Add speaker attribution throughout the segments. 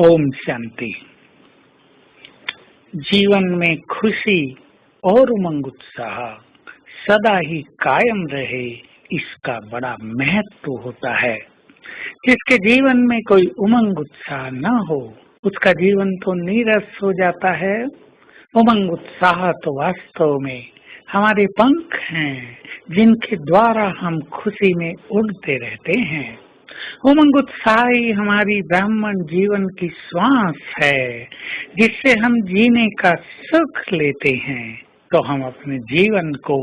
Speaker 1: ओम शांति। जीवन में खुशी और उमंग उत्साह सदा ही कायम रहे, इसका बड़ा महत्व होता है। जिसके जीवन में कोई उमंग उत्साह न हो, उसका जीवन तो नीरस हो जाता है। उमंग उत्साह तो वास्तव में हमारे पंख हैं, जिनके द्वारा हम खुशी में उड़ते रहते हैं। उमंग उत्साह ही हमारी ब्राह्मण जीवन की श्वास है, जिससे हम जीने का सुख लेते हैं। तो हम अपने जीवन को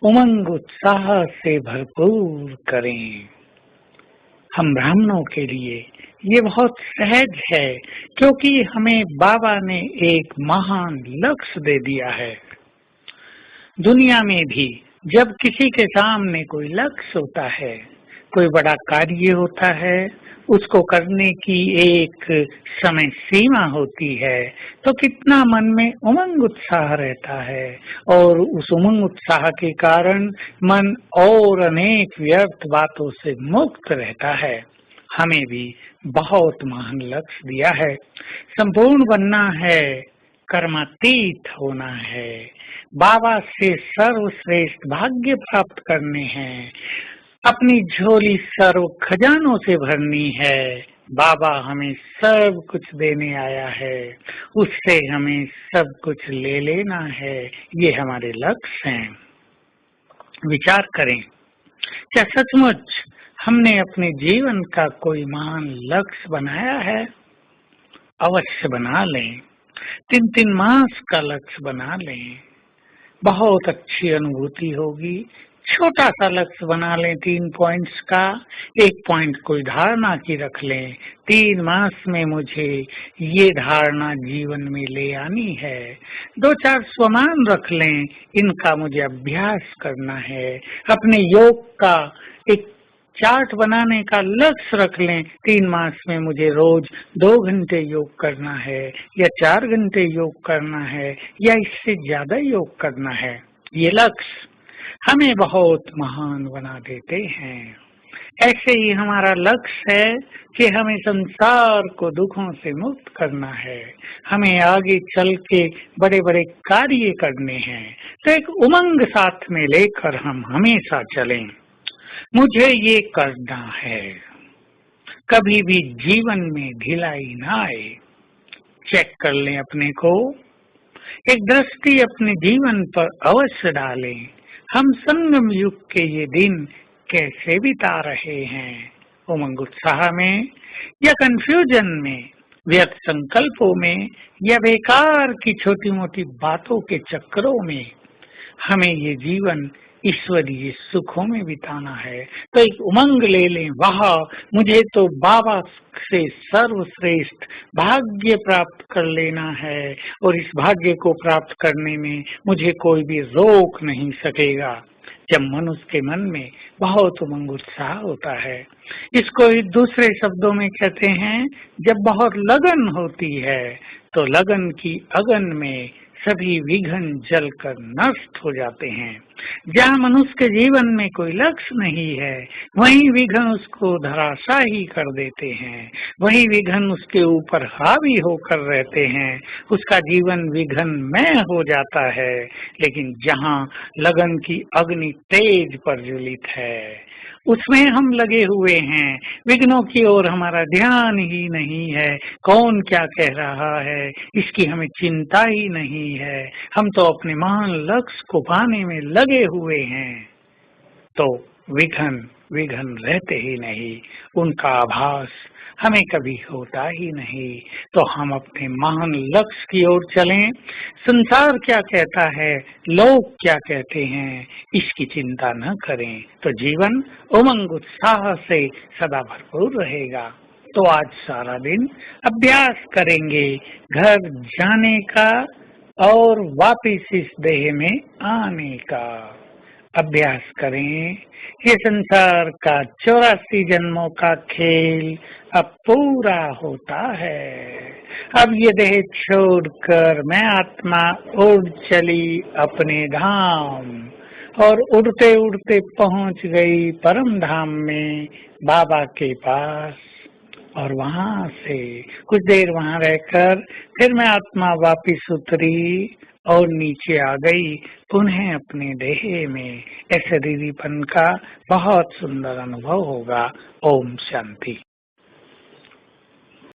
Speaker 1: उमंग उत्साह से भरपूर करें। हम ब्राह्मणों के लिए ये बहुत सहज है, क्योंकि हमें बाबा ने एक महान लक्ष्य दे दिया है। दुनिया में भी जब किसी के सामने कोई लक्ष्य होता है, कोई बड़ा कार्य होता है, उसको करने की एक समय सीमा होती है, तो कितना मन में उमंग उत्साह रहता है। और उस उमंग उत्साह के कारण मन और अनेक व्यर्थ बातों से मुक्त रहता है। हमें भी बहुत महान लक्ष्य दिया है। संपूर्ण बनना है, कर्मातीत होना है, बाबा से सर्वश्रेष्ठ भाग्य प्राप्त करने हैं, अपनी झोली सर्व खजानों से भरनी है। बाबा हमें सब कुछ देने आया है, उससे हमें सब कुछ ले लेना है। ये हमारे लक्ष्य हैं। विचार करें, क्या सचमुच हमने अपने जीवन का कोई महान लक्ष्य बनाया है? अवश्य बना लें। 3-3 मास का लक्ष्य बना लें, बहुत अच्छी अनुभूति होगी। छोटा सा लक्ष्य बना लें, 3 पॉइंट्स का। 1 पॉइंट कोई धारणा की रख लें, 3 मास में मुझे ये धारणा जीवन में ले आनी है। 2-4 स्वमान रख लें, इनका मुझे अभ्यास करना है। अपने योग का एक चार्ट बनाने का लक्ष्य रख लें, 3 मास में मुझे रोज 2 घंटे योग करना है, या 4 घंटे योग करना है, या इससे ज्यादा योग करना है। ये लक्ष्य हमें बहुत महान बना देते हैं। ऐसे ही हमारा लक्ष्य है कि हमें संसार को दुखों से मुक्त करना है, हमें आगे चल के बड़े बड़े कार्य करने हैं। तो एक उमंग साथ में लेकर हम हमेशा चलें। मुझे ये करना है, कभी भी जीवन में ढिलाई ना आए। चेक कर लें अपने को, एक दृष्टि अपने जीवन पर अवश्य डालें। हम संगम युग के ये दिन कैसे बिता रहे हैं? उमंग उत्साह में या कंफ्यूजन में, व्यर्थ संकल्पों में, या बेकार की छोटी मोटी बातों के चक्करों में? हमें ये जीवन ईश्वरीय सुखों में बिताना है। तो एक उमंग ले लें, वाह, मुझे तो बाबा से सर्वश्रेष्ठ भाग्य प्राप्त कर लेना है, और इस भाग्य को प्राप्त करने में मुझे कोई भी रोक नहीं सकेगा। जब मनुष्य के मन में बहुत उमंग उत्साह होता है, इसको दूसरे शब्दों में कहते हैं, जब बहुत लगन होती है, तो लगन की अगन में सभी विघ्न जलकर नष्ट हो जाते हैं। जहाँ मनुष्य के जीवन में कोई लक्ष्य नहीं है, वहीं विघ्न उसको धराशायी कर देते हैं, वहीं विघ्न उसके ऊपर हावी होकर रहते हैं, उसका जीवन विघ्नमय हो जाता है। लेकिन जहाँ लगन की अग्नि तेज प्रज्वलित है, उसमें हम लगे हुए हैं, विघ्नों की ओर हमारा ध्यान ही नहीं है। कौन क्या कह रहा है, इसकी हमें चिंता ही नहीं है। हम तो अपने महान लक्ष्य को पाने में लगे हुए हैं, तो विघ्न रहते ही नहीं, उनका आभास हमें कभी होता ही नहीं। तो हम अपने महान लक्ष्य की ओर चलें। संसार क्या कहता है, लोग क्या कहते हैं, इसकी चिंता न करें, तो जीवन उमंग उत्साह से सदा भरपूर रहेगा। तो आज सारा दिन अभ्यास करेंगे घर जाने का और वापिस इस देह में आने का। अभ्यास करें। ये संसार का 84 जन्मों का खेल अब पूरा होता है। अब ये देह छोड़कर मैं आत्मा उड़ चली अपने धाम, और उड़ते उड़ते पहुंच गई परम धाम में, बाबा के पास। और वहां से कुछ देर वहां रहकर फिर मैं आत्मा वापिस उतरी और नीचे आ गई पुनः अपने देह में। अशरीरीपन का बहुत सुंदर अनुभव होगा। ओम शांति।